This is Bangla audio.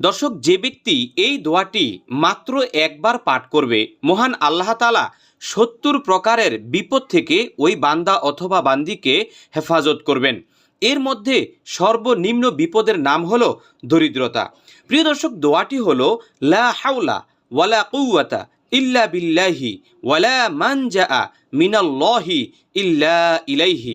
দর্শক, যে ব্যক্তি এই দোয়াটি মাত্র একবার পাঠ করবে, মহান আল্লাহ তাআলা 70 প্রকারের বিপদ থেকে ওই বান্দা অথবা বান্দিকে হেফাজত করবেন। এর মধ্যে সর্বনিম্ন বিপদের নাম হলো দরিদ্রতা। প্রিয় দর্শক, দোয়াটি হলো লা হাওলা ওয়ালা কুওয়াতা ইল্লা বিল্লাহি ওয়ালা মানজা মিনাল্লাহি ইল্লা ইলাইহি।